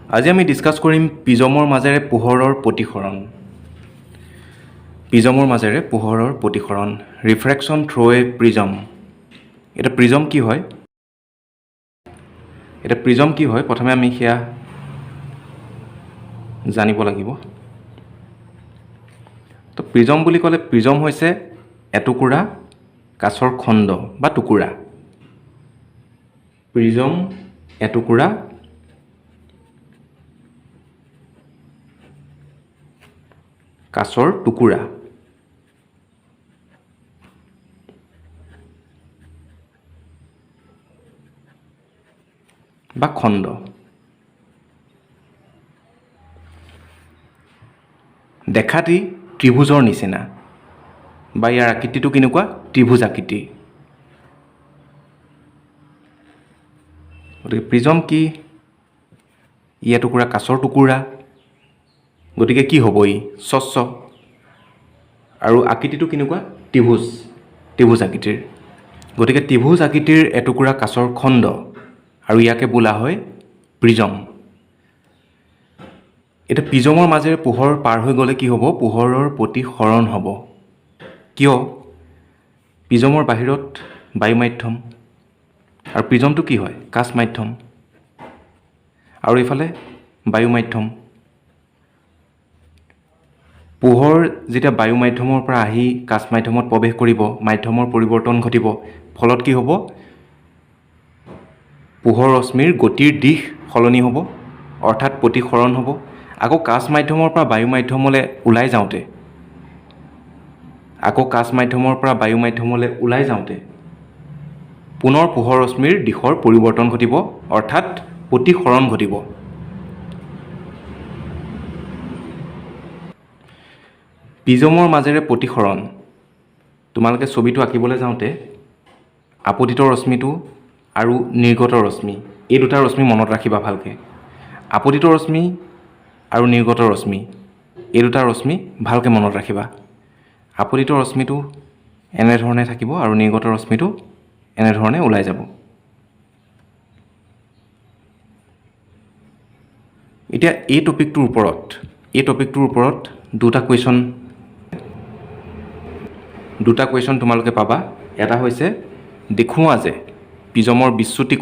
আজি আমি ডিছকাছ কৰিম প্ৰিজমৰ মাজেৰে পোহৰৰ প্ৰতিসৰণ। প্ৰিজমৰ মাজেৰে পোহৰৰ প্ৰতিসৰণ, ৰিফ্ৰেকশ্যন থ্ৰু এ প্ৰিজম। এটা প্ৰিজম কি হয়? প্ৰথমে আমি সেয়া জানিব লাগিব। তো প্ৰিজম বুলি ক'লে প্ৰিজম হৈছে এটুকুৰা কাঁচৰ খণ্ড বা টুকুৰা। প্ৰিজম এটুকুৰা কাঁচৰ টুকুৰা। বা খণ্ড। দেখাতি ত্ৰিভুজৰ নিচিনা বা ইয়াৰ আকৃতিটো কেনেকুৱা? ত্ৰিভুজ আকৃতি। গতিকে প্ৰিজম কি? ই এটুকুৰা কাঁচৰ টুকুৰা, গতিকে কি হ'ব? ই স্বচ্ছ আৰু আকৃতিটো কেনেকুৱা? ত্ৰিভুজ আকৃতিৰ। গতিকে ত্ৰিভুজ আকৃতিৰ এটুকুৰা কাঁচৰ খণ্ড আৰু ইয়াকে বোলা হয় প্ৰিজম। এতিয়া প্ৰিজমৰ মাজেৰে পোহৰ পাৰ হৈ গ'লে কি হ'ব? পোহৰৰ প্ৰতিসৰণ হ'ব। কিয়? প্ৰিজমৰ বাহিৰত বায়ু মাধ্যম আৰু প্ৰিজমটো কি হয়? কাঁচ মাধ্যম আৰু এইফালে বায়ু মাধ্যম। পোহৰ যেতিয়া বায়ু মাধ্যমৰ পৰা আহি কাঁচ মাধ্যমত প্ৰৱেশ কৰিব, মাধ্যমৰ পৰিৱৰ্তন ঘটিব, ফলত কি হ'ব? পোহৰ ৰশ্মিৰ গতিৰ দিশ সলনি হ'ব, অৰ্থাৎ প্ৰতিসৰণ হ'ব। আকৌ কাঁচ মাধ্যমৰ পৰা বায়ু মাধ্যমলৈ ওলাই যাওঁতে পুনৰ পোহৰ ৰশ্মিৰ দিশৰ পৰিৱৰ্তন ঘটিব, অৰ্থাৎ প্ৰতিসৰণ ঘটিব। প্ৰিজমৰ মাজেৰে প্ৰতিসৰণ, তোমালোকে ছবিটো আঁকিবলৈ যাওঁতে আপতিত ৰশ্মিটো আৰু নিৰ্গত ৰশ্মি, এই দুটা ৰশ্মি মনত ৰাখিবা ভালকৈ। আপতিত ৰশ্মি আৰু নিৰ্গত ৰশ্মি, এই দুটা ৰশ্মি ভালকৈ মনত ৰাখিবা। আপতিত ৰশ্মিটো এনেধৰণে থাকিব আৰু নিৰ্গত ৰশ্মিটো এনেধৰণে ওলাই যাব। এতিয়া এই টপিকটোৰ ওপৰত দুটা কুৱেশ্যন তোমালোকে পাবা। এটা হৈছে দেখুওৱা যে প্ৰিজমৰ বিচ্যুতি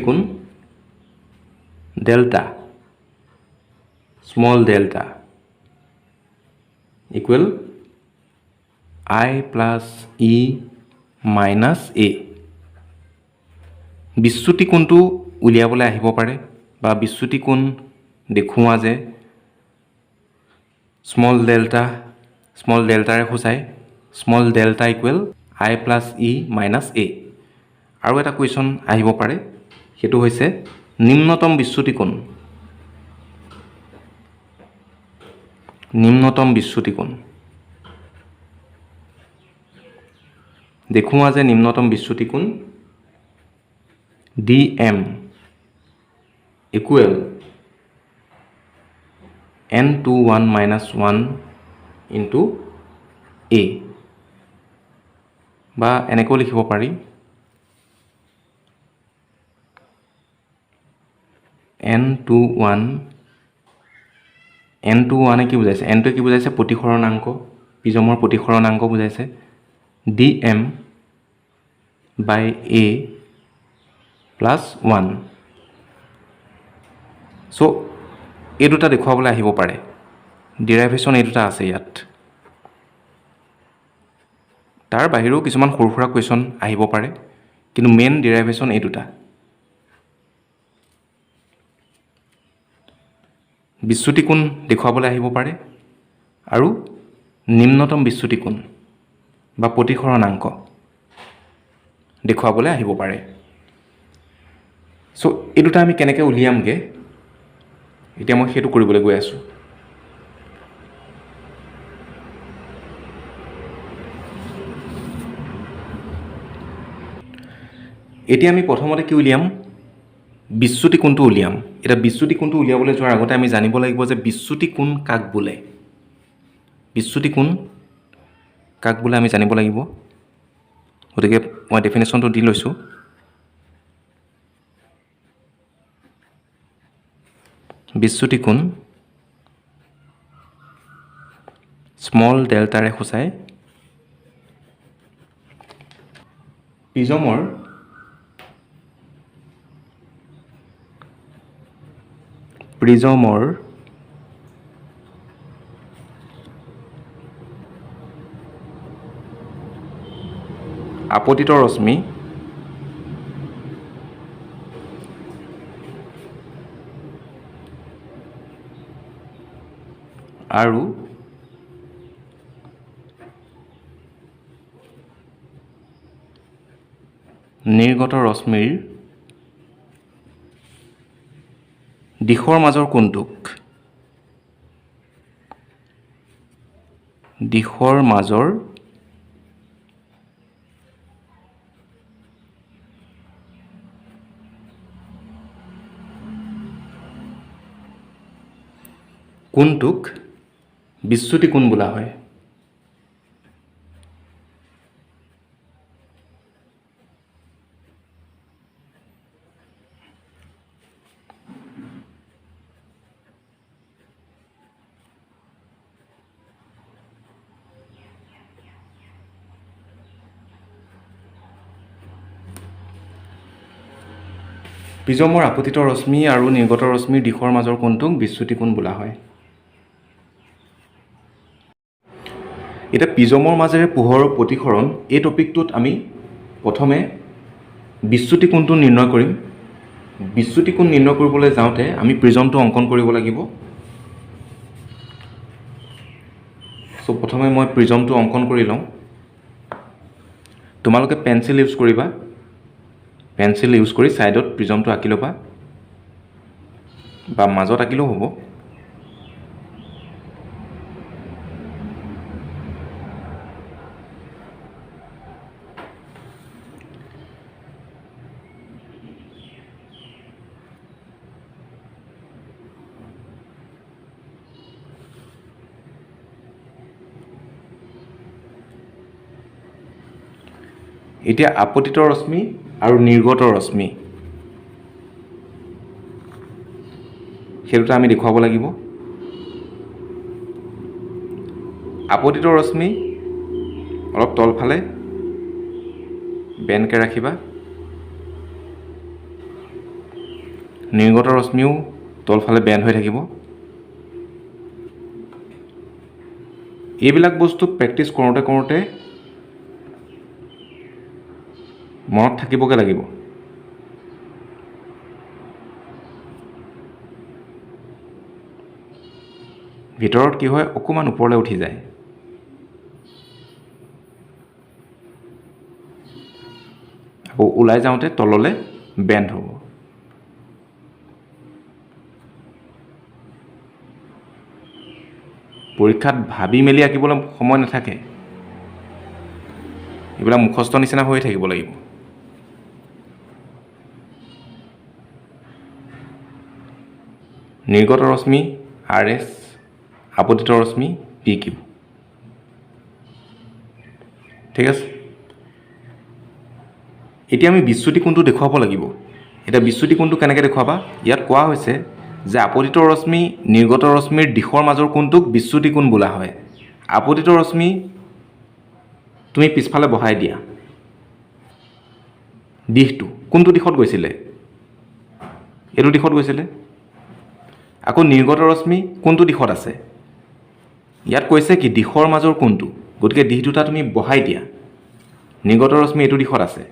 কোণ delta, small delta equal I plus E minus A। বিচ্যুতি কোণটো উলিয়াবলৈ আহিব পাৰে বা বিচ্যুতি কোণ দেখুওৱা যে স্মল ডেল্টাৰে সূচায়, small delta equal I plus E minus A। আৰু এটা কুৱেশ্যন আহিব পাৰে, সেইটো হৈছে নিম্নতম বিচ্যুতি কোণ। দেখুওৱা যে নিম্নতম বিচ্যুতি কোণ DM equal N21 minus 1 into A, বা এনেকৈও লিখিব পাৰি N21 কি বুজাইছে? N2 কি বুজাইছে? প্ৰতিসৰণাংক, প্ৰিজমৰ প্ৰতিসৰণাংক বুজাইছে। DM by A plus 1। So' এই দুটা দেখুৱাবলৈ আহিব পাৰে। ডিৰাইভেশ্যন এই দুটা আছে ইয়াত। তাৰ বাহিৰেও কিছুমান সৰু সুৰা কুৱেশ্যন আহিব পাৰে, কিন্তু মেইন ডিৰাইভেশ্যন এই দুটা। বিচ্যুতি কোণ দেখুৱাবলৈ আহিব পাৰে আৰু নিম্নতম বিচ্যুতি কোণ বা প্ৰতিসৰণাংক দেখুৱাবলৈ আহিব পাৰে। চ' এই দুটা আমি কেনেকৈ উলিয়ামগৈ, এতিয়া মই সেইটো কৰিবলৈ গৈ আছোঁ। এতিয়া আমি প্ৰথমতে কি উলিয়াম বিচ্যুতি কোণটো উলিয়াম এটা বিচ্যুতি কোণটো উলিয়াবলৈ যোৱাৰ আগতে আমি জানিব লাগিব যে বিচ্যুতি কোণ কাক বোলে বিচ্যুতি কোণ কাক বোলে আমি জানিব লাগিব গতিকে মই ডেফিনেশ্যনটো দি লৈছোঁ বিচ্যুতি কোণ স্মল ডেল্টাৰে সূচায় প্ৰিজমৰ আপতিত ৰশ্মি আৰু নিৰ্গত ৰশ্মিৰ দিশৰ মাজৰ কোণটোক বিচ্যুতি কোণ বোলা হয় প্ৰিজমৰ আপতিত ৰশ্মি আৰু নিৰ্গত ৰশ্মিৰ দিশৰ মাজৰ কোণটোক বিচ্যুতি কোণ বোলা হয় এতিয়া প্ৰিজমৰ মাজেৰে পোহৰৰ প্ৰতিসৰণ এই টপিকটোত আমি প্ৰথমে বিচ্যুতি কোণটো নিৰ্ণয় কৰিম বিচ্যুতি কোণ নিৰ্ণয় কৰিবলৈ যাওঁতে আমি প্ৰিজমটো অংকন কৰিব লাগিব চ' প্ৰথমে মই প্ৰিজমটো অংকন কৰি লওঁ তোমালোকে পেঞ্চিল ইউজ কৰিবা পেঞ্চিল ইউজ কৰি ছাইডত প্ৰিজমটো আঁকি ল'বা বা মাজত আঁকিলেও হ'ব এতিয়া আপতিত ৰশ্মি আৰু নিৰ্গত ৰশ্মি সেই দুটা আমি দেখুৱাব লাগিব আপতিত ৰশ্মি অলপ তলফালে বেনকৈ ৰাখিবা নিৰ্গত ৰশ্মিও তলফালে বেন হৈ থাকিব এইবিলাক বস্তু প্ৰেক্টিছ কৰোঁতে কৰোঁতে মনত থাকিবগৈ লাগিব ভিতৰত কি হয় অকণমান ওপৰলৈ উঠি যায় আকৌ ওলাই যাওঁতে তললৈ বেণ্ড হ'ব পৰীক্ষাত ভাবি মেলি আঁকিবলৈ সময় নাথাকে এইবিলাক মুখস্থ নিচিনা হৈ থাকিব লাগিব নিৰ্গত ৰশ্মি RS আপতিত ৰশ্মি PQ ঠিক আছে এতিয়া আমি বিচ্যুতি কোণটো দেখুৱাব লাগিব এতিয়া বিচ্যুতি কোণটো কেনেকৈ দেখুৱাবা ইয়াত কোৱা হৈছে যে আপতিত ৰশ্মি নিৰ্গত ৰশ্মিৰ দিশৰ মাজৰ কোণটোক বিচ্যুতি কোণ বোলা হয় আপতিত ৰশ্মি তুমি পিছফালে বহাই দিয়া দিশটো কোনটো দিশত গৈছিলে এইটো দিশত গৈছিলে আকৌ নিৰ্গত ৰশ্মি কোনটো দিশত আছে ইয়াত কৈছে কি দিশৰ মাজৰ কোণটো গতিকে দিশ দুটা তুমি বহাই দিয়া নিৰ্গত ৰশ্মি এইটো দিশত আছে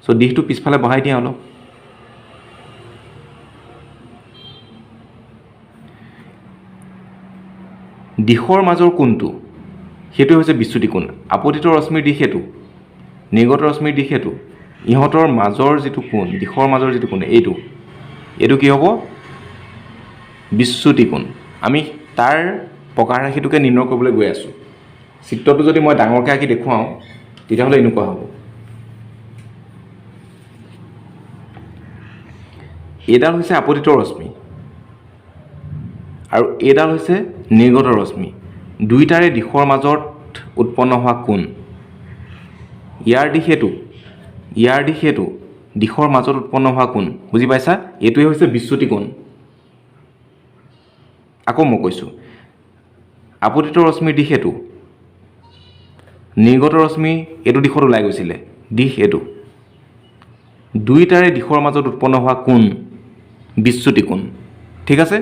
চ' দিশটো পিছফালে বহাই দিয়া অলপ দিশৰ মাজৰ কোণটো সেইটো হৈছে বিচ্যুতি কোণ আপতিত ৰশ্মিৰ দিশ এইটো নিৰ্গত ৰশ্মিৰ দিশ এইটো ইহঁতৰ মাজৰ যিটো কোণ দিশৰ মাজৰ যিটো কোণ এইটো কি হ'ব বিচ্যুতি কোণ আমি তাৰ প্ৰকাৰ ৰাশিটোকে নিৰ্ণয় কৰিবলৈ গৈ আছোঁ চিত্ৰটো যদি মই ডাঙৰকৈ আঁকি দেখুৱাওঁ তেতিয়াহ'লে এনেকুৱা হ'ব এইডাল হৈছে আপতিত ৰশ্মি আৰু এইডাল হৈছে নিৰ্গত ৰশ্মি। দুইটাৰে দিশৰ মাজত উৎপন্ন হোৱা কোণ, ইয়াৰ দিশ এইটো, ইয়াৰ দিশ এইটো, দিশৰ মাজত উৎপন্ন হোৱা কোণ, বুজি পাইছা? এইটোৱে হৈছে বিচ্যুতি কোণ। আকৌ মই কৈছোঁ, আপতিত ৰশ্মিৰ দিশ এইটো, নিৰ্গত ৰশ্মি এইটো দিশত ওলাই গৈছিলে, দিশ এইটো। দুইটাৰে দিশৰ মাজত উৎপন্ন হোৱা কোণ বিচ্যুতি কোণ। ঠিক আছে?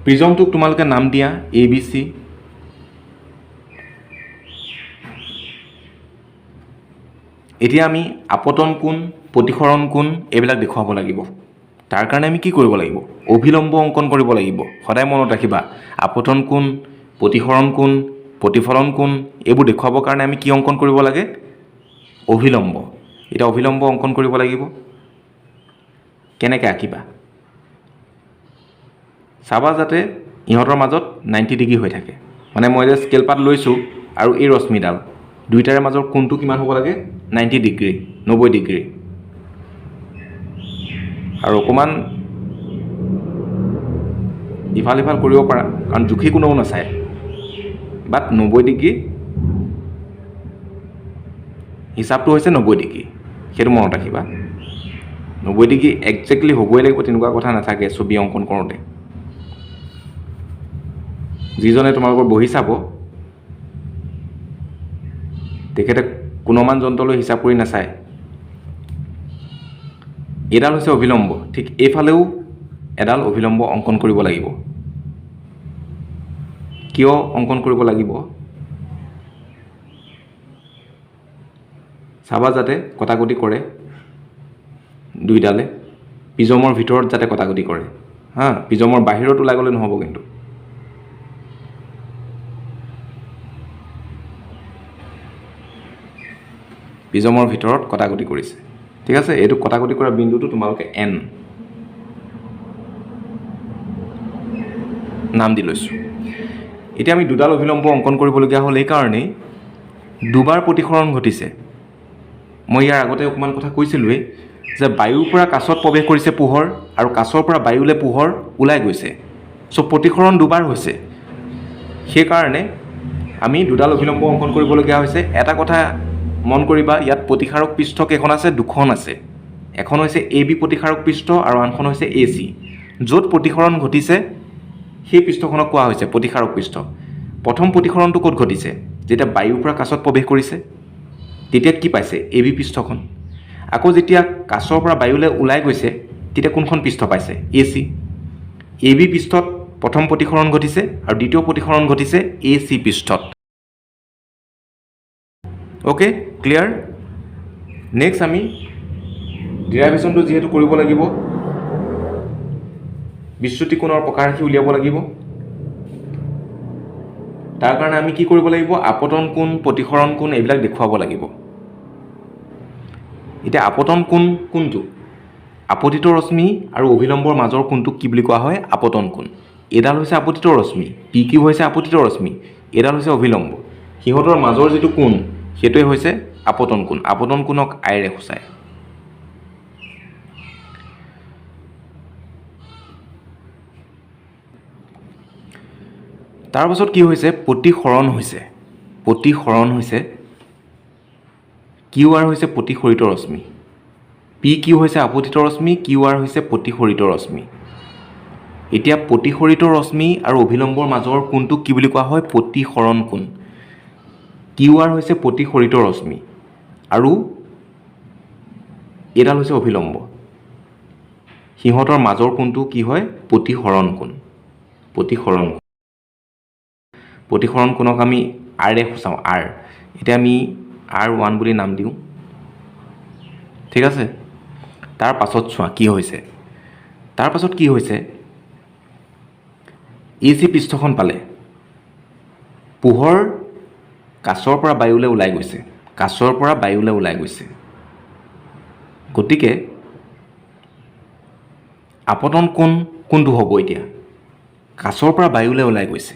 প্ৰিজমটোক তোমালোকে নাম দিয়া ABC। এতিয়া আমি আপতন কোণ, প্ৰতিসৰণ কোণ এইবিলাক দেখুৱাব লাগিব। তাৰ কাৰণে আমি কি কৰিব লাগিব? অভিলম্ব অংকন কৰিব লাগিব। সদায় মনত ৰাখিবা, আপতন কোণ, প্ৰতিসৰণ কোণ, প্ৰতিফলন কোণ এইবোৰ দেখুৱাবৰ কাৰণে আমি কি অংকন কৰিব লাগে? অভিলম্ব। এতিয়া অভিলম্ব অংকন কৰিব লাগিব। কেনেকৈ আঁকিবা? চাবা যাতে ইহঁতৰ মাজত 90 ডিগ্ৰী হৈ থাকে। মানে মই যে স্কেল পাত লৈছোঁ আৰু এই ৰশ্মিডাল দুইটাৰে মাজৰ কোণটো কিমান হ'ব লাগে? 90 ডিগ্ৰী, 90 ডিগ্ৰী। আৰু অকণমান ইফাল সিফাল কৰিব পাৰা, কাৰণ জুখি কোনেও নাচায়, বাট 90 ডিগ্ৰী হিচাপটো হৈছে 90 ডিগ্ৰী, সেইটো মনত ৰাখিবা। 90 ডিগ্ৰী একজেক্টলি হ'বই লাগিব তেনেকুৱা কথা নাথাকে ছবি অংকন কৰোঁতে। যিজনে তোমালোকৰ বহি চাব তেখেতে কোনোমান যন্ত্ৰলৈ হিচাপ কৰি নাচায়। এইডাল হৈছে অভিলম্ব, ঠিক এইফালেও এডাল অভিলম্ব অংকন কৰিব লাগিব। কিয় অংকন কৰিব লাগিব? চাবা যাতে কটাকটি কৰে দুইডালে, প্ৰিজমৰ ভিতৰত যাতে কটাকটি কৰে। হা, প্ৰিজমৰ বাহিৰত ওলাই গ'লে নহ'ব কিন্তু। প্ৰিজমৰ ভিতৰত কটাকটি কৰিছে। ঠিক আছে? এইটো কটাকটি কৰা বিন্দুটো তোমালোকে N নাম দি লৈছোঁ। এতিয়া আমি দুডাল অভিলম্ব অংকন কৰিবলগীয়া হ'ল এইকাৰণেই দুবাৰ প্ৰতিসৰণ ঘটিছে। মই ইয়াৰ আগতে অকণমান কথা কৈছিলোঁৱেই যে বায়ুৰ পৰা কাছত প্ৰৱেশ কৰিছে পোহৰ আৰু কাছৰ পৰা বায়ুলৈ পোহৰ ওলাই গৈছে। চ' প্ৰতিসৰণ দুবাৰ হৈছে। সেইকাৰণে আমি দুডাল অভিলম্ব অংকন কৰিবলগীয়া হৈছে। এটা কথা মন কৰিবা, ইয়াত প্ৰতিসাৰক পৃষ্ঠ কেইখন আছে? দুখন আছে। এখন হৈছে AB প্ৰতিসাৰক পৃষ্ঠ আৰু আনখন হৈছে AC। য'ত প্ৰতিসৰণ ঘটিছে সেই পৃষ্ঠখনক কোৱা হৈছে প্ৰতিসাৰক পৃষ্ঠ। প্ৰথম প্ৰতিসৰণটো ক'ত ঘটিছে? যেতিয়া বায়ুৰ পৰা কাছত প্ৰৱেশ কৰিছে তেতিয়া কি পাইছে? AB পৃষ্ঠখন। আকৌ যেতিয়া কাছৰ পৰা বায়ুলৈ ওলাই গৈছে তেতিয়া কোনখন পৃষ্ঠ পাইছে? AC। AB পৃষ্ঠত প্ৰথম প্ৰতিসৰণ ঘটিছে আৰু দ্বিতীয় প্ৰতিসৰণ ঘটিছে AC পৃষ্ঠত। Okay, clear? নেক্সট আমি ডিৰাইভেশ্যনটো যিহেতু কৰিব লাগিব, বিচ্যুতি কোণৰ প্ৰকাৰ ৰাশি উলিয়াব লাগিব। তাৰ কাৰণে আমি কি কৰিব লাগিব? আপতন কোণ, প্ৰতিসৰণ কোণ এইবিলাক দেখুৱাব লাগিব। এতিয়া আপতন কোণ কোনটো? আপতিত ৰশ্মি আৰু অভিলম্বৰ মাজৰ কোণটোক কি বুলি কোৱা হয়? আপতন কোণ। এইডাল হৈছে আপতিত ৰশ্মি, PQ হৈছে আপতিত ৰশ্মি, এইডাল হৈছে অভিলম্ব। সিহঁতৰ মাজৰ যিটো কোণ সেইটোৱে হৈছে আপতন কোণ। আপতন কোণক আইৰে সূচায়। তাৰপাছত কি হৈছে? প্ৰতিসৰণ হৈছে। প্ৰতিসৰণ হৈছে QR হৈছে প্ৰতিসৰিত ৰশ্মি, PQ হৈছে আপতিত ৰশ্মি, QR হৈছে প্ৰতিসৰিত ৰশ্মি। এতিয়া প্ৰতিসৰিত ৰশ্মি আৰু অভিলম্বৰ মাজৰ কোণটোক কি বুলি কোৱা হয়? প্ৰতিসৰণ কোণ। QR হৈছে প্ৰতিসৰিত ৰশ্মি আৰু এইডাল হৈছে অভিলম্ব। সিহঁতৰ মাজৰ কোণটো কি হয়? প্ৰতিসৰণ কোণ। প্ৰতিসৰণ কোণ। প্ৰতিসৰণ কোণক আমি আৰে সূচাওঁ, R। এতিয়া আমি R1 বুলি নাম দিওঁ। ঠিক আছে? তাৰ পাছত চোৱা কি হৈছে। তাৰ পাছত কি হৈছে? AC পৃষ্ঠখন পালে, পোহৰ কাছৰ পৰা বায়ুলৈ ওলাই গৈছে, কাছৰ পৰা বায়ুলৈ ওলাই গৈছে। গতিকে আপতন কোণ কোনটো হ'ব? এতিয়া কাছৰ পৰা বায়ুলৈ ওলাই গৈছে,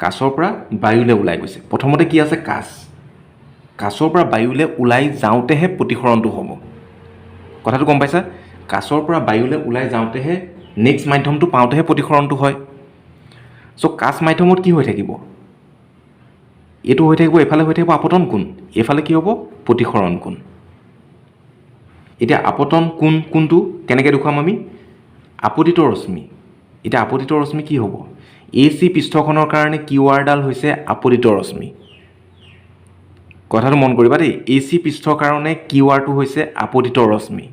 কাছৰ পৰা বায়ুলৈ ওলাই গৈছে। প্ৰথমতে কি আছে? কাছ। কাছৰ পৰা বায়ুলৈ ওলাই যাওঁতেহে প্ৰতিসৰণটো হ'ব। কথাটো গম পাইছা? কাছৰ পৰা বায়ুলৈ ওলাই যাওঁতেহে নেক্সট মাধ্যমটো পাওঁতেহে প্ৰতিসৰণটো হয়। চ' কাছ মাধ্যমত কি হৈ থাকিব? এইটো হৈ থাকিব, এইফালে হৈ থাকিব আপতন কোণ, এইফালে কি হ'ব? প্ৰতিসৰণ কোণ। এতিয়া আপতন কোণ কোনটো কেনেকৈ দেখুৱাম আমি? আপতিত ৰশ্মি। এতিয়া আপতিত ৰশ্মি কি হ'ব? AC পৃষ্ঠখনৰ কাৰণে QR ডাল হৈছে আপতিত ৰশ্মি। কথাটো মন কৰিবা দেই, AC পৃষ্ঠৰ কাৰণে QRটো হৈছে আপতিত ৰশ্মি।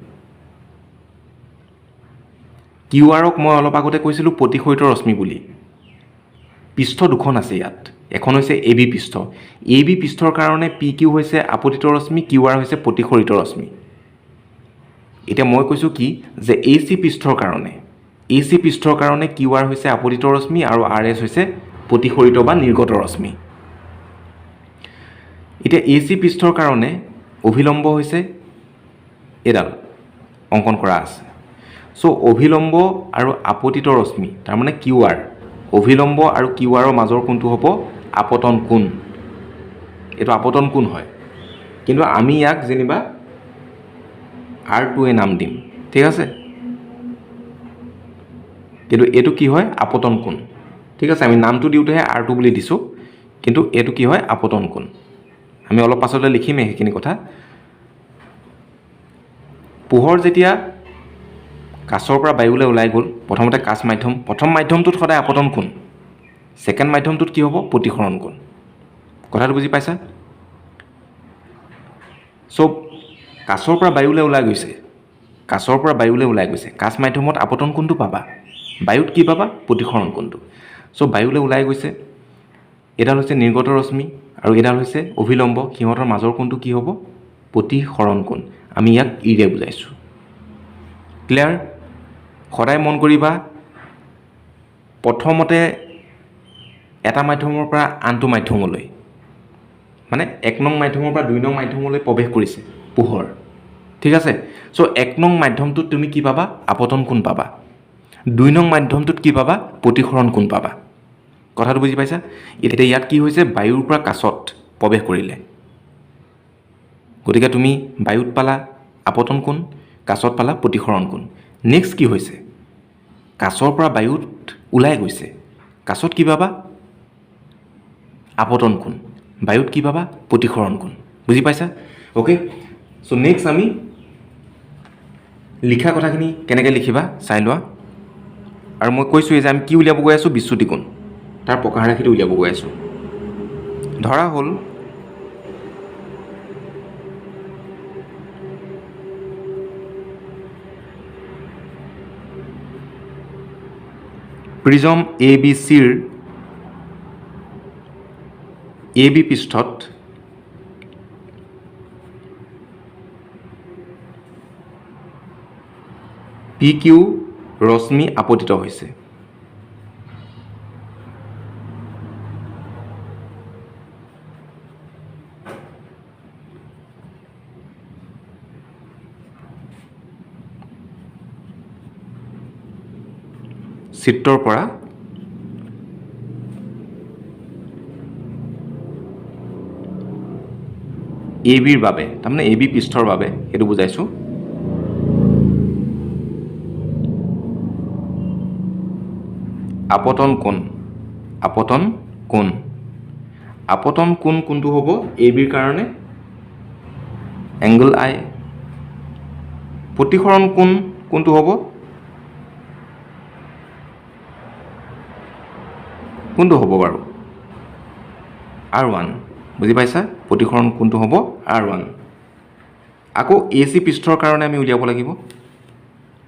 QRক মই অলপ আগতে কৈছিলোঁ প্ৰতিসৰিত ৰশ্মি বুলি। পৃষ্ঠ দুখন আছে ইয়াত, এখন হৈছে AB পৃষ্ঠ। AB পৃষ্ঠৰ কাৰণে PQ হৈছে আপতিত ৰশ্মি, QR হৈছে প্ৰতিসৰিত ৰশ্মি। এতিয়া মই কৈছোঁ কি যে AC পৃষ্ঠৰ কাৰণে QR হৈছে আপতিত ৰশ্মি আৰু RS হৈছে প্ৰতিসৰিত বা নিৰ্গত ৰশ্মি। এতিয়া AC পৃষ্ঠৰ কাৰণে অভিলম্ব হৈছে এডাল অংকন কৰা আছে। চ' অভিলম্ব আৰু আপতিত ৰশ্মি তাৰমানে QR, অভিলম্ব আৰু QRৰ মাজৰ কোণটো হ'ব আপতন কোণ। এইটো আপতন কোণ হয়, কিন্তু আমি ইয়াক যেনিবা R2 নাম দিম, ঠিক আছে? কিন্তু এইটো কি হয়? আপতন কোণ, ঠিক আছে? আমি নামটো দিওঁতেহে R2 বুলি দিছোঁ, কিন্তু এইটো কি হয়? আপতন কোণ। আমি অলপ পাছলৈ লিখিমেই সেইখিনি কথা। পোহৰ যেতিয়া কাছৰ পৰা বায়ুলৈ ওলাই গ'ল, প্ৰথমতে কাছ মাধ্যম, প্ৰথম মাধ্যমটোত সদায় আপতন কোণ, ছেকেণ্ড মাধ্যমটোত কি হ'ব? প্ৰতিসৰণ কোণ। কথাটো বুজি পাইছা? চ' কাছৰ পৰা বায়ুলৈ ওলাই গৈছে, কাছ মাধ্যমত আপতন কোণটো পাবা, বায়ুত কি পাবা? প্ৰতিসৰণ কোণটো। চ' বায়ুলৈ ওলাই গৈছে, এডাল হৈছে নিৰ্গত ৰশ্মি আৰু এডাল হৈছে অভিলম্ব, সিহঁতৰ মাজৰ কোণটো কি হ'ব? প্ৰতিসৰণ কোণ। আমি ইয়াক ইৰে বুজাইছোঁ। ক্লিয়াৰ? সদায় মন কৰিবা, প্ৰথমতে এটা মাধ্যমৰ পৰা আনটো মাধ্যমলৈ, মানে 1 নং মাধ্যমৰ পৰা 2 নং মাধ্যমলৈ প্ৰৱেশ কৰিছে পোহৰ, ঠিক আছে? চ' 1 নং মাধ্যমটোত তুমি কি পাবা? আপতন কোণ পাবা। 2 নং মাধ্যমটোত কি পাবা? প্ৰতিসৰণ কোণ পাবা। কথাটো বুজি পাইছা? এতিয়া ইয়াত কি হৈছে? বায়ুৰ পৰা কাছত প্ৰৱেশ কৰিলে, গতিকে তুমি বায়ুত পালা আপতন কোণ, কাছত পালা প্ৰতিসৰণ কোণ। নেক্সট কি হৈছে? কাছৰ পৰা বায়ুত ওলাই গৈছে, কাছত কি পাবা? আপতন কোণ, বায়ুত কি পাবা? প্ৰতিসৰণ কোণ। বুজি পাইছা? অ'কে, চ' নেক্সট আমি লিখা কথাখিনি কেনেকৈ লিখিবা চাই লোৱা। আৰু মই কৈছোঁৱেই যে আমি কি উলিয়াব গৈ আছোঁ? বিচ্যুতি কোণ, তাৰ প্ৰকাশ ৰাশিটো উলিয়াব গৈ আছোঁ। ধৰা হ'ল প্ৰিজম ABCৰ AB পৃষ্ঠত PQ ৰশ্মি আপতিত হৈছে। চিত্ৰৰ পৰা ABৰ বাবে, তাৰমানে AB পৃষ্ঠৰ বাবে সেইটো বুজাইছোঁ। আপতন কোণ কোনটো হ'ব? ABৰ কাৰণে এংগল I। প্ৰতিসৰণ কোণ কোনটো হ'ব? কোনটো হ'ব বাৰু? R1। বুজি পাইছা? প্ৰতিসৰণ কোনটো হ'ব? R1। আকৌ AC পৃষ্ঠৰ কাৰণে আমি উলিয়াব লাগিব,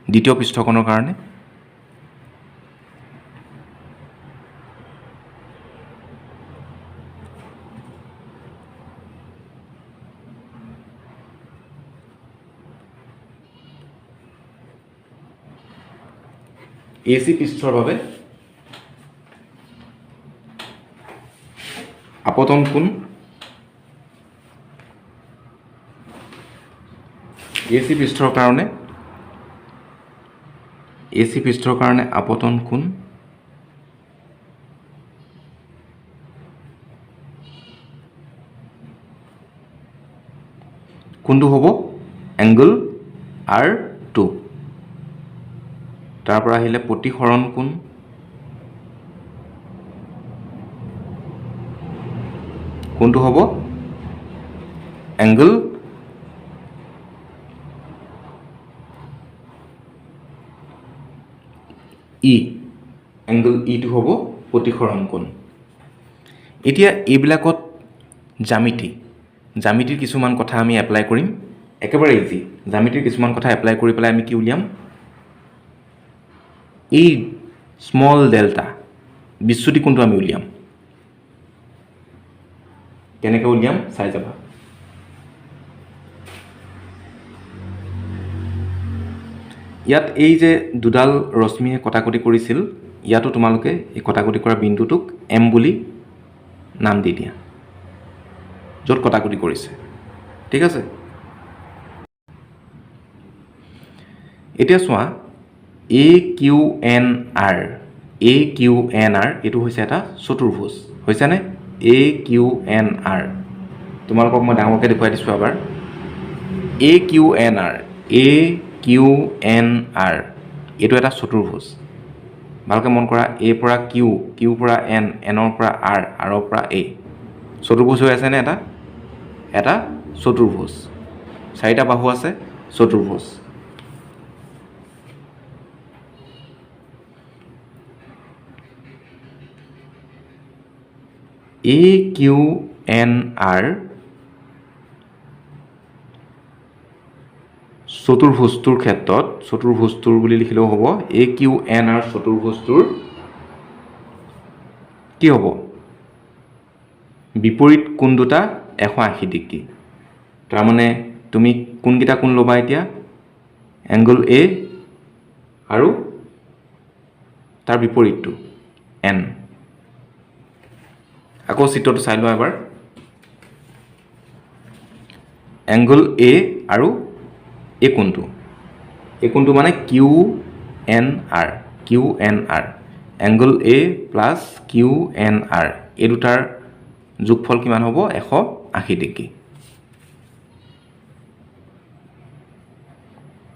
দ্বিতীয় পৃষ্ঠখনৰ কাৰণে। AC পৃষ্ঠৰ বাবে আপতন কোণ, AC পৃষ্ঠৰ কাৰণে আপতন কোণ কোনটো হ'ব এংগল R2 তাৰ পৰা আহিলে প্ৰতিসৰণ কোণ কোনটো হ'ব এংগল E এংগল ইটো হ'ব প্ৰতিসৰণ কোণ এতিয়া এইবিলাকত জ্যামিতিৰ কিছুমান কথা আমি এপ্লাই কৰিম একেবাৰে ইজি জ্যামিতিৰ কিছুমান কথা এপ্লাই কৰি পেলাই আমি কি উলিয়াম এই স্মল ডেল্টা বিচ্যুতি কোণটো আমি উলিয়াম কেনেকৈ উলিয়াম চাই যাবা ইয়াত এই যে দুডাল ৰশ্মিয়ে কটাকটি কৰিছিল ইয়াতো তোমালোকে এই কটাকটি কৰা বিন্দুটোক M বুলি নাম দি দিয়া য'ত কটাকটি কৰিছে ঠিক আছে এতিয়া চোৱা AQNR এইটো হৈছে এটা চতুৰ্ভুজ হৈছেনে AQNR তোমালোকক মই ডাঙৰকৈ দেখুৱাই দিছোঁ এবাৰ AQNR এইটো এটা চতুৰ্ভুজ ভালকৈ মন কৰা A পৰা Q পৰা N Nৰ পৰা R Rৰ পৰা A চতুৰ্ভুজ হৈ আছেনে এটা চতুৰ্ভুজ চাৰিটা বাহু আছে চতুৰ্ভুজ AQNR চতুৰ্ভুজটোৰ ক্ষেত্ৰত চতুৰ্ভুজটোৰ বুলি লিখিলেও হ'ব AQNR চতুৰ্ভুজটোৰ কি হ'ব বিপৰীত কোণ দুটা 180 ডিগ্ৰী তাৰমানে তুমি কোনকেইটা কোণ ল'বা এতিয়া এংগল A আৰু তাৰ বিপৰীতটো N আকৌ চিত্ৰটো চাই লোৱা এবাৰ এংগল A আৰু এই কোণটো মানে QNR angle A plus QNR এই দুটাৰ যোগফল কিমান হ'ব 180 ডিগ্ৰী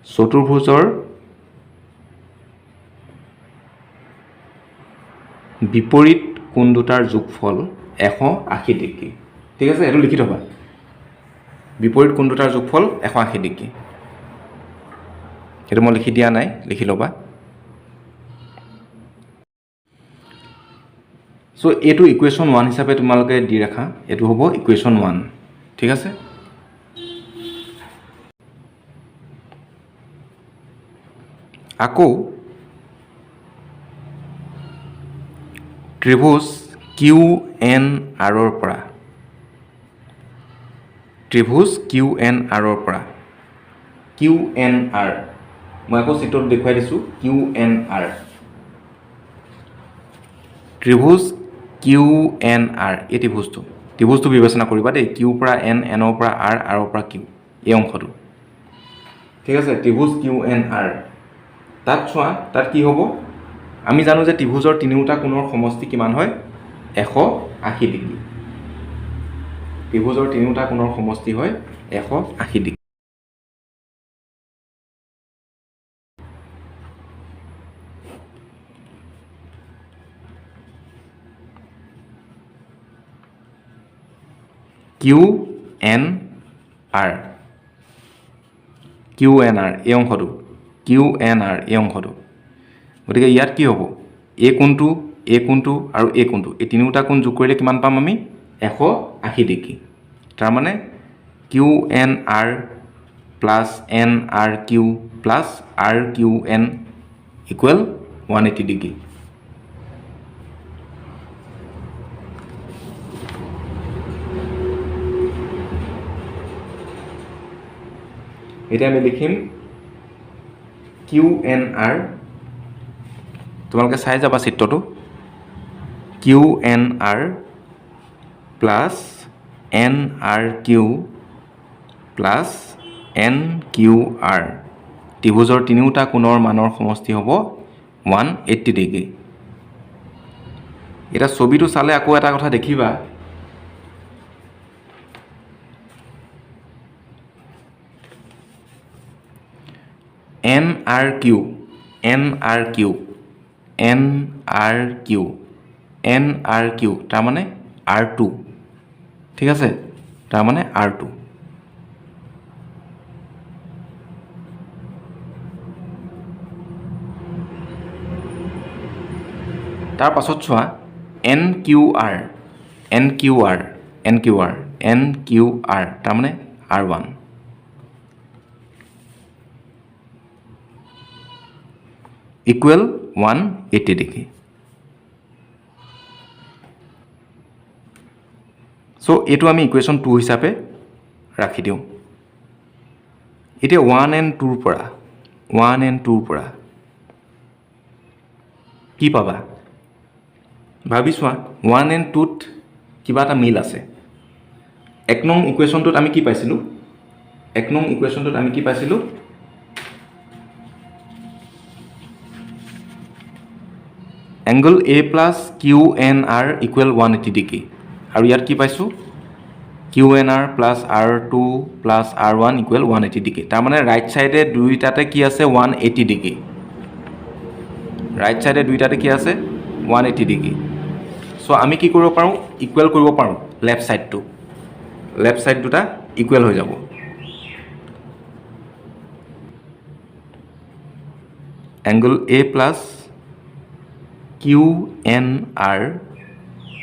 চতুৰ্ভুজৰ বিপৰীত কোণ দুটাৰ যোগফল 180 ডিগ্ৰী ঠিক আছে এইটো লিখি থবা বিপৰীত কোণ দুটাৰ যোগফল 180 ডিগ্ৰী এইটো মই লিখি দিয়া নাই লিখি ল'বা সো এইটো ইকুৱেশ্যন 1 হিচাপে তোমালোকে দি ৰাখা এইটো হ'ব ইকুৱেশ্যন 1 ঠিক আছে আকৌ ত্ৰিভুজ QNR ৰ পৰা QNR মই আকৌ চিত্ৰত দেখুৱাই দিছোঁ QNR ত্ৰিভুজ QNR এই ত্ৰিভুজটো বিবেচনা কৰিবা দেই Q পৰা N Nৰ পৰা R Rৰ পৰা Q এই অংশটো ঠিক আছে ত্ৰিভুজ QNR তাত চোৱা তাত কি হ'ব আমি জানো যে ত্ৰিভুজৰ তিনিওটা কোণৰ সমষ্টি কিমান হয় 180 ডিগ্ৰী ত্ৰিভুজৰ তিনিওটা কোণৰ সমষ্টি হয় 180 ডিগ্ৰী QNR এই অংশটো গতিকে ইয়াত কি হ'ব এই কোণটো আৰু এই কোণটো এই তিনিওটা কোণ যোগ কৰিলে কিমান পাম আমি 180 ডিগ্ৰী তাৰ মানে QNR plus NRQ plus RQN equal 180 degree এতিয়া আমি লিখিম QNR তোমালোকে চাই যাবা চিত্ৰটো QNR plus NRQ plus NQR ত্ৰিভুজৰ তিনিওটা কোণৰ মানৰ সমষ্টি হ'ব 180 ডিগ্ৰী এটা ছবিটো চালে আকৌ এটা কথা দেখিবা N R Q N R Q N R Q N R Q তাৰমানে R2 ঠিক আছে তাৰমানে R2 তাৰ পাছত চোৱা এন কিউ আৰ তাৰমানে R1 ইকুৱেল 180 ডিগ্ৰী সো এইটো আমি ইকুৱেশ্যন 2 হিচাপে ৰাখি দিওঁ এতিয়া 1 and 2 ৰ পৰা কি পাবা ভাবি চোৱা 1 and 2 ত কিবা এটা মিল আছে 1 নং ইকুৱেশ্যনটোত আমি কি পাইছিলোঁ angle A plus QNR equal 180 degree আৰু ইয়াত কি পাইছোঁ QNR plus R2 plus R1 equal 180 degree তাৰমানে ৰাইট ছাইডে দুইটাতে কি আছে 180 ডিগ্ৰী ৰাইট ছাইডে দুইটাতে কি আছে 180 ডিগ্ৰী সো আমি কি কৰিব পাৰোঁ ইকুৱেল কৰিব পাৰোঁ লেফট সাইড দুটা ইকুৱেল হৈ যাব angle A plus QNR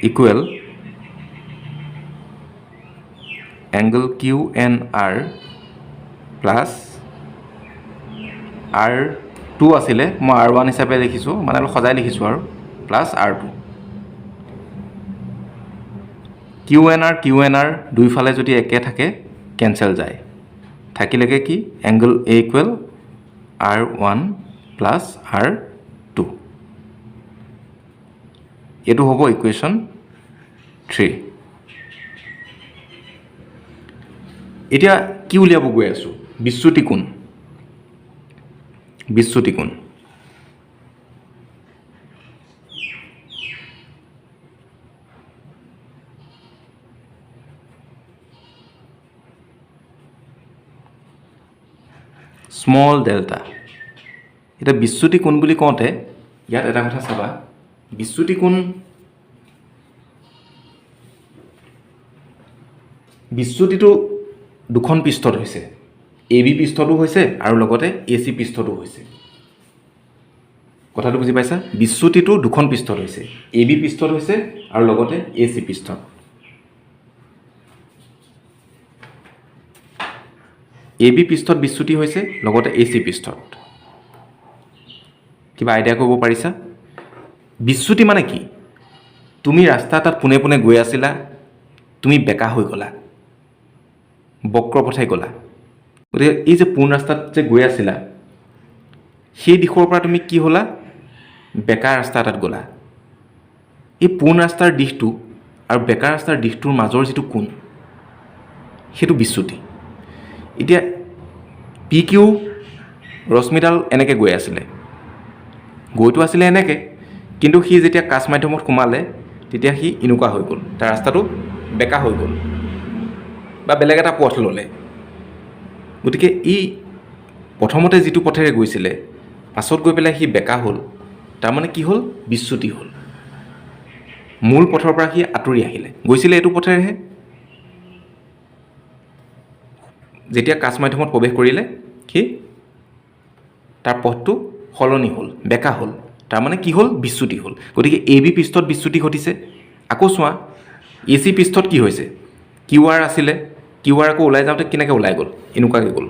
equal angle QNR plus R2 আছিলে মই R1 হিচাপে লিখিছোঁ মানে অলপ সজাই লিখিছোঁ আৰু প্লাছ R2 QNR দুইফালে যদি একে থাকে কেনসেল যায় থাকিলেগে কি angle A equal R1 plus R2 এইটো হ'ব ইকুৱেশ্যন 3 এতিয়া কি উলিয়াব গৈ আছোঁ বিচ্যুতি কোণ স্মল ডেল্টা এটা বিচ্যুতি কোণ বুলি কওঁতে ইয়াত এটা কথা চাবা বিচ্যুতি কোণ বিচ্যুতিটো দুখন পৃষ্ঠত হৈছে AB পৃষ্ঠটো হৈছে আৰু লগতে AC পৃষ্ঠটো হৈছে কথাটো বুজি পাইছা বিচ্যুতিটো দুখন পৃষ্ঠত হৈছে AB পৃষ্ঠত হৈছে আৰু লগতে AC পৃষ্ঠত AB পৃষ্ঠত বিচ্যুতি হৈছে লগতে AC পৃষ্ঠত কিবা আইডিয়া কৰিব পাৰিছা বিচ্যুতি মানে কি তুমি ৰাস্তা এটাত পোনে পোনে গৈ আছিলা তুমি বেকা হৈ গ'লা বক্ৰ পথাই গ'লা গতিকে এই যে পোন ৰাস্তাত যে গৈ আছিলা সেই দিশৰ পৰা তুমি কি হ'লা বেকা ৰাস্তা এটাত গ'লা এই পোন ৰাস্তাৰ দিশটো আৰু বেকা ৰাস্তাৰ দিশটোৰ মাজৰ যিটো কোণ সেইটো বিচ্যুতি এতিয়া PQ ৰশ্মিডাল এনেকৈ গৈ আছিলে গৈতো আছিলে এনেকৈ কিন্তু সি যেতিয়া কাচ মাধ্যমত সোমালে তেতিয়া সি এনেকুৱা হৈ গ'ল তাৰ ৰাস্তাটো বেকা হৈ গ'ল বা বেলেগ এটা পথ ল'লে গতিকে ই প্ৰথমতে যিটো পথেৰে গৈছিলে পাছত গৈ পেলাই সি বেকা হ'ল তাৰমানে কি হ'ল বিচ্যুতি হ'ল মূল পথৰ পৰা সি আঁতৰি আহিলে গৈছিলে এইটো পথেৰেহে যেতিয়া কাচ মাধ্যমত প্ৰৱেশ কৰিলে সি তাৰ পথটো সলনি হ'ল বেকা হ'ল তাৰমানে কি হ'ল বিচ্যুতি হ'ল গতিকে AB পৃষ্ঠত বিচ্যুতি ঘটিছে আকৌ চোৱা AC পৃষ্ঠত কি হৈছে QR আছিলে QR আকৌ ওলাই যাওঁতে কেনেকৈ ওলাই গ'ল এনেকুৱাকৈ গ'ল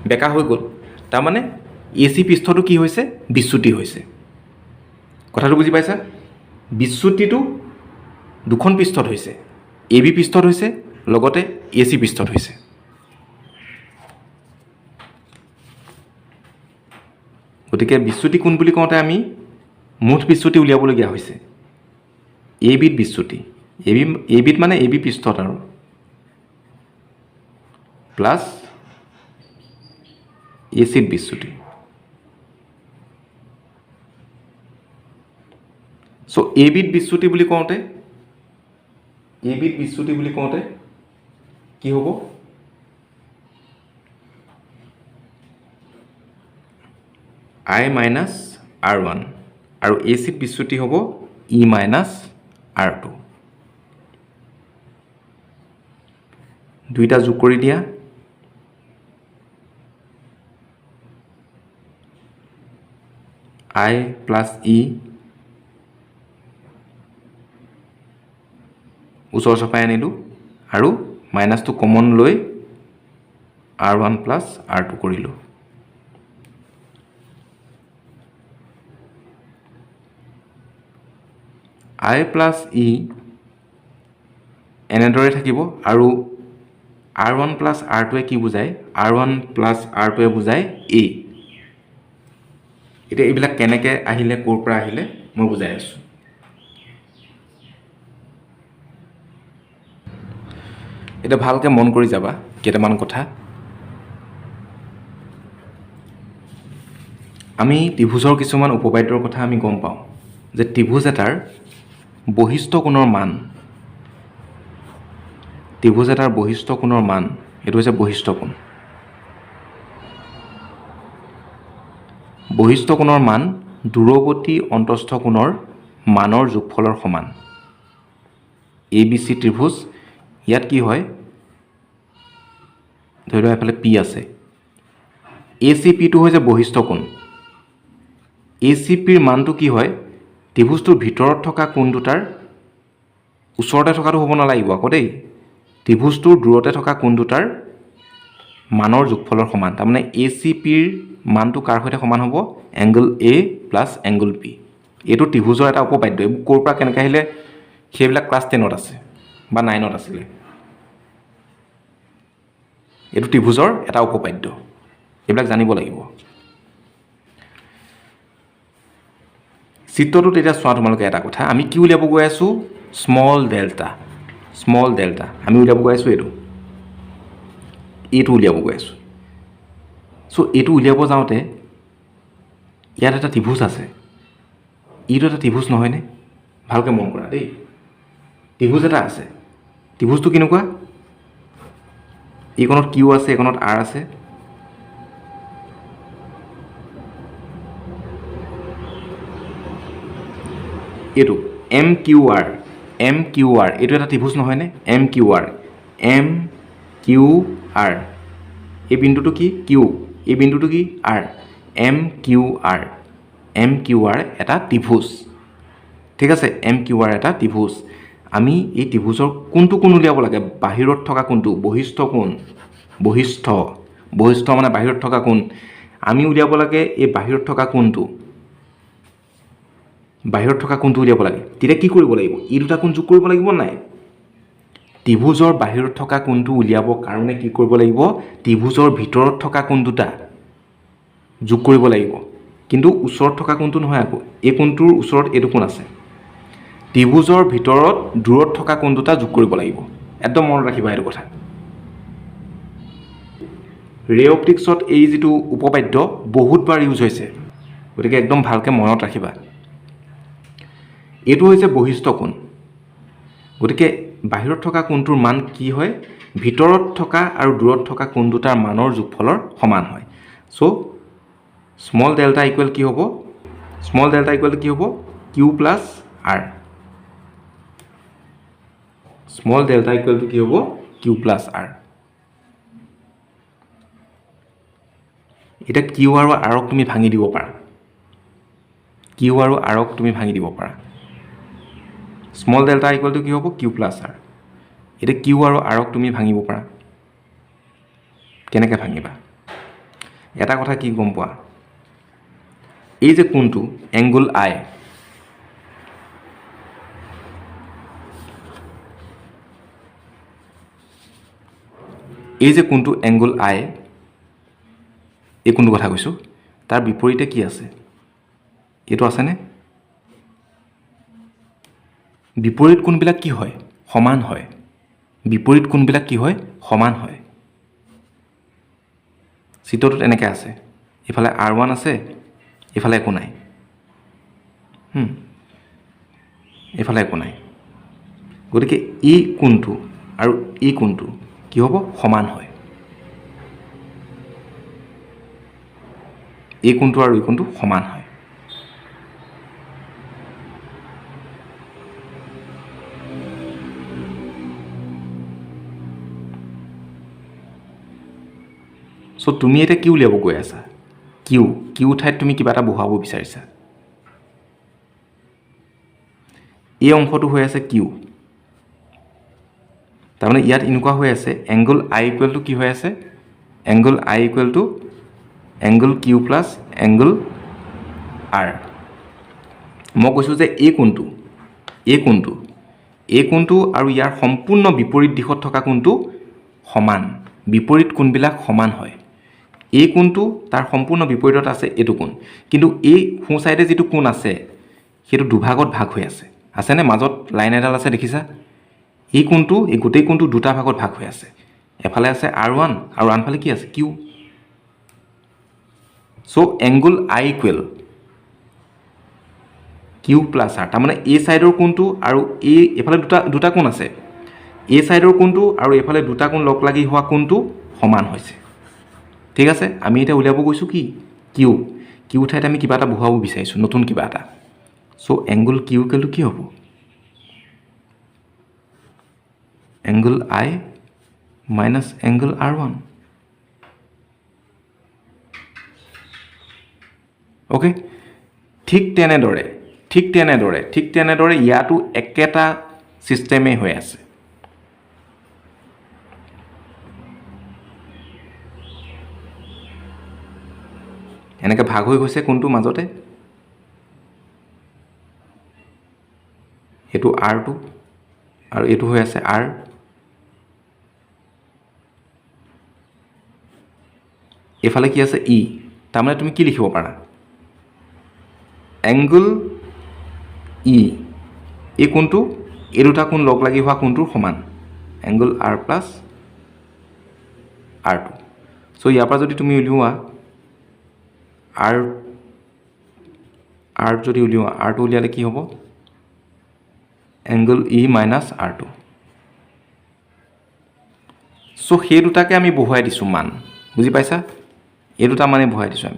বেকা হৈ গ'ল তাৰমানে AC পৃষ্ঠটো কি হৈছে বিচ্যুতি হৈছে কথাটো বুজি পাইছা বিচ্যুতিটো দুখন পৃষ্ঠত হৈছে AB পৃষ্ঠত হৈছে লগতে AC পৃষ্ঠত হৈছে গতিকে বিচ্যুতি কোণ বুলি কওঁতে আমি মুঠ বিচ্যুতি উলিয়াবলগীয়া হৈছে ABত বিচ্যুতি ABত মানে AB পৃষ্ঠত আৰু প্লাছ ACত বিচ্যুতি সো ABত বিচ্যুতি বুলি কওঁতে কি হ'ব আই মাইনাছ R1 আৰু AC বিচ্যুতি হ'ব E মাইনাছ R2 দুইটা যোগ কৰি দিয়া I প্লাছ E ওচৰ চপাই আনিলোঁ আৰু মাইনাছটো কমন লৈ R1 প্লাছ R2 কৰিলোঁ I প্লাছ E এনেদৰে থাকিব আৰু R1 প্লাছ R2 কি বুজায় R1 প্লাছ R2 বুজায় A এতিয়া এইবিলাক কেনেকৈ আহিলে ক'ৰ পৰা আহিলে মই বুজাই আছোঁ এটা ভালকৈ মন কৰি যাবা কেইটামান কথা আমি ত্ৰিভুজৰ কিছুমান উপপাদ্যৰ কথা আমি গম পাওঁ যে ত্ৰিভুজ এটাৰ বহিস্থ কোণৰ মান ত্ৰিভুজ এটাৰ বহিস্থ কোণৰ মান এইটো হৈছে বহিস্থ কোণ বহিস্থ কোণৰ মান দূৰৱৰ্তী অন্তস্থ কোণৰ মানৰ যোগফলৰ সমান ABC ত্ৰিভুজ ইয়াত কি হয় ধৰি লোৱা এফালে P আছে ACPটো হৈছে বহিস্থ কোণ ACPৰ মানটো কি হয় ত্ৰিভুজটোৰ ভিতৰত থকা কোণ দুটাৰ ওচৰতে থকাটো হ'ব নালাগিব আকৌ দেই ত্ৰিভুজটোৰ দূৰতে থকা কোণ দুটাৰ মানৰ যোগফলৰ সমান তাৰমানে ACPৰ মানটো কাৰ সৈতে সমান হ'ব angle A plus angle P এইটো ত্ৰিভুজৰ এটা উপপাদ্য এইবোৰ ক'ৰ পৰা কেনেকৈ আহিলে সেইবিলাক ক্লাছ 10ত আছে বা 9ত আছিলে এইটো ত্ৰিভুজৰ এটা উপপাদ্য এইবিলাক জানিব লাগিব চিত্ৰটোত এতিয়া চোৱা তোমালোকে এটা কথা আমি কি উলিয়াব গৈ আছোঁ স্মল ডেল্টা আমি উলিয়াব গৈ আছোঁ এইটো উলিয়াব গৈ আছোঁ চ' এইটো উলিয়াব যাওঁতে ইয়াত এটা ত্ৰিভুজ আছে এইটো এটা ত্ৰিভুজ নহয়নে ভালকৈ মন কৰা দেই ত্ৰিভুজ এটা আছে ত্ৰিভুজটো কেনেকুৱা এইকণত Q আছে এইকণত R আছে এইটো MQR এইটো এটা ত্ৰিভুজ নহয়নে MQR এই বিন্দুটো কি Q এই বিন্দুটো কি R MQR এটা ত্ৰিভুজ ঠিক আছে MQR এটা ত্ৰিভুজ আমি এই ত্ৰিভুজৰ কোনটো কোণ উলিয়াব লাগে বাহিৰত থকা কোণটো বহিস্থ কোণ বহিস্থ মানে বাহিৰত থকা কোণ আমি উলিয়াব লাগে এই বাহিৰত থকা কোণটো উলিয়াব লাগে তেতিয়া কি কৰিব লাগিব এই দুটা কোণ যোগ কৰিব লাগিব নাই ত্ৰিভুজৰ বাহিৰত থকা কোণটো উলিয়াবৰ কাৰণে কি কৰিব লাগিব ত্ৰিভুজৰ ভিতৰত থকা কোণ দুটা যোগ কৰিব লাগিব কিন্তু ওচৰত থকা কোণটো নহয় আকৌ এই কোণটোৰ ওচৰত এইটো কোণ আছে ত্ৰিভুজৰ ভিতৰত দূৰত থকা কোণ দুটা যোগ কৰিব লাগিব একদম মনত ৰাখিবা এইটো কথা ৰে অপটিক্সত এই যিটো উপপাদ্য বহুতবাৰ ইউজ হৈছে গতিকে একদম ভালকৈ মনত ৰাখিবা এইটো হৈছে বহিস্থ কোণ গতিকে বাহিৰত থকা কোণটোৰ মান কি হয় ভিতৰত থকা আৰু দূৰত থকা কোণ দুটাৰ মানৰ যোগফলৰ সমান হয় চ' স্মল ডেল্টা ইকুৱেল কি হ'ব Q plus R small delta equal to কি হ'ব Q প্লাছ R এতিয়া Q আৰু R ক তুমি ভাঙি দিব পাৰা স্মল ডেল্টা ইকুৱেল টু কি হ'ব Q প্লাছ R এতিয়া Q আৰু R ক তুমি ভাঙিব পাৰা কেনেকৈ ভাঙিবা এটা কথা কি গম পোৱা এই যে কোণটো এংগল I এই যে কোণটো এংগল I এই কোণটো কথা কৈছোঁ তাৰ বিপৰীতে কি আছে এইটো আছেনে বিপৰীত কোণবিলাক কি হয় সমান হয় চিত্ৰটোত এনেকৈ আছে এইফালে R1 আছে এইফালে একো নাই গতিকে এই কোণটো আৰু এই কোণটো কি হ'ব সমান হয় এই কোণটো আৰু এই কোণটো সমান হয় সো তুমি এটা কি উলিয়াব গৈ আছা কিউ ঠাইত তুমি কিবা এটা বহাব বিচাৰিছা এই অংশটো হৈ আছে কিউ তাৰমানে ইয়াত এনেকুৱা হৈ আছে এংগল আই ইকুৱেল টু কি হৈ আছে angle I equal to angle Q plus angle R মই কৈছোঁ যে এই কোণটো আৰু ইয়াৰ সম্পূৰ্ণ বিপৰীত দিশত থকা কোণটো সমান বিপৰীত কোণবিলাক সমান হয় এই কোণটো তাৰ সম্পূৰ্ণ বিপৰীতত আছে এইটো কোণ কিন্তু এই সোঁ চাইডে যিটো কোণ আছে সেইটো দুভাগত ভাগ হৈ আছে আছেনে মাজত লাইন এডাল আছে দেখিছা এই কোণটো এই গোটেই কোণটো দুটা ভাগত ভাগ হৈ আছে এফালে আছে R1 আৰু আনফালে কি আছে Q so angle I equal Q plus R তাৰমানে এই ছাইডৰ কোণটো আৰু এইফালে দুটা কোণ আছে এই ছাইডৰ কোণটো আৰু এইফালে দুটা কোণ লগ লাগি হোৱা কোণটো সমান হৈছে ঠিক আছে আমি এতিয়া উলিয়াব গৈছোঁ কি কিউ ঠাইত আমি কিবা এটা বহাব বিচাৰিছোঁ নতুন কিবা এটা সো এংগল কিউ ইকুৱেল কি হ'ব এংগল আই মাইনাছ এংগল R1 অ'কে ঠিক তেনেদৰে ইয়াতো একেটা ছিষ্টেমেই হৈ আছে এনেকৈ ভাগ হৈ গৈছে কোনটো মাজতে এইটো R2 আৰু এইটো হৈ আছে R এফালে কি আছে ই তাৰমানে তুমি কি লিখিব পাৰা এংগল ই এই কোণটো এই দুটা কোণ লগ লাগি হোৱা কোণটোৰ সমান এংগল R প্লাছ R2 চ' ইয়াৰ পৰা যদি তুমি উলিওৱা R যদি উলিওৱা R2 উলিয়ালে কি হ'ব এংগল ই মাইনাছ R2 চ' সেই দুটাকে আমি বহুৱাই দিছোঁ মান বুজি পাইছা এই দুটা মানে বহুৱাই দিছোঁ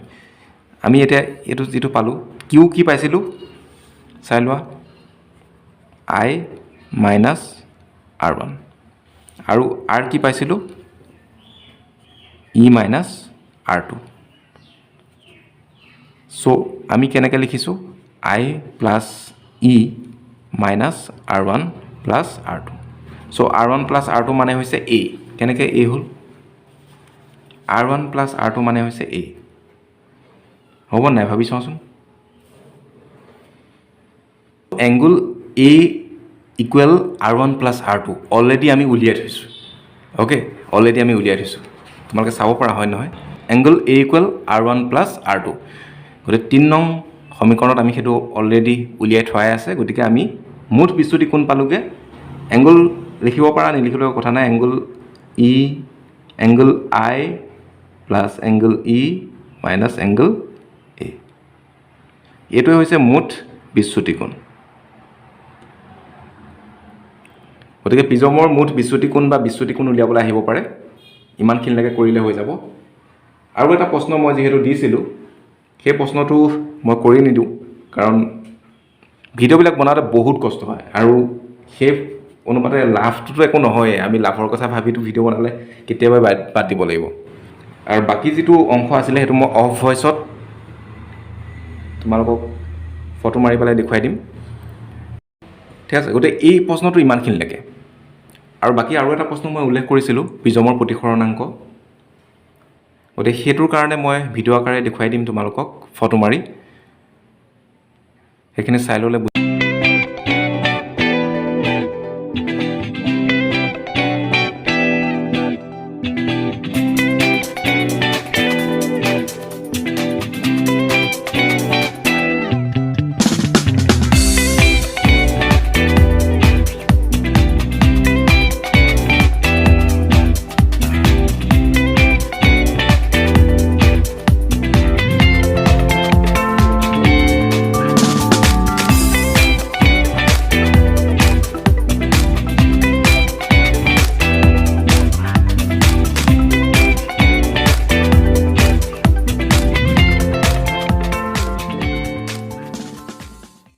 আমি এতিয়া এইটো যিটো পালোঁ কিউ কি পাইছিলোঁ চাই লোৱা আই মাইনাছ R1 আৰু R কি পাইছিলোঁ ই মাইনাছ R2 চ' আমি কেনেকৈ লিখিছোঁ আই প্লাছ ই মাইনাছ R1 প্লাছ R2 চ' R1 প্লাছ R2 মানে হৈছে এ কেনেকৈ এ হ'ল R1 প্লাছ R2 মানে হৈছে এ হ'ব নাই ভাবি চাওঁচোন angle a equal R1 plus R2 already আমি উলিয়াই থৈছোঁ অ'কে অলৰেডি আমি উলিয়াই থৈছোঁ তোমালোকে চাব পৰা হয় নহয় angle a equal R1 plus R2 গতিকে 3 নং সমীকৰণত আমি সেইটো অলৰেডি উলিয়াই থোৱাই আছে গতিকে আমি মুঠ বিচ্যুতি কোণ পালোঁগৈ এংগল লিখিব পৰা নিলিখিলেও কথা নাই এংগল আই প্লাছ এংগল ই মাইনাছ এংগল এ এইটোৱে হৈছে মুঠ বিচ্যুতি কোণ গতিকে প্ৰিজমৰ মুঠ বিচ্যুতি কোণ বা বিচ্যুতি কোণ উলিয়াবলৈ আহিব পাৰে ইমানখিনিলৈকে কৰিলে হৈ যাব আৰু এটা প্ৰশ্ন মই যিহেতু দিছিলোঁ সেই প্ৰশ্নটো মই কৰি নিদিওঁ কাৰণ ভিডিঅ'বিলাক বনাওঁতে বহুত কষ্ট হয় আৰু সেই অনুপাতে লাভটোতো একো নহয়েই আমি লাভৰ কথা ভাবিতো ভিডিঅ' বনালে কেতিয়াবা বাদ দিব লাগিব আৰু বাকী যিটো অংশ আছিলে সেইটো মই অফ ভইচত তোমালোকক ফটো মাৰি পেলাই দেখুৱাই দিম ঠিক আছে গতিকে এই প্ৰশ্নটো ইমানখিনিলৈকে আৰু বাকী আৰু এটা প্ৰশ্ন মই উল্লেখ কৰিছিলোঁ প্ৰিজমৰ প্ৰতিসৰণাংক গতিকে সেইটোৰ কাৰণে মই ভিডিঅ' আকাৰে দেখুৱাই দিম তোমালোকক ফটো মাৰি সেইখিনি চাই ল'লে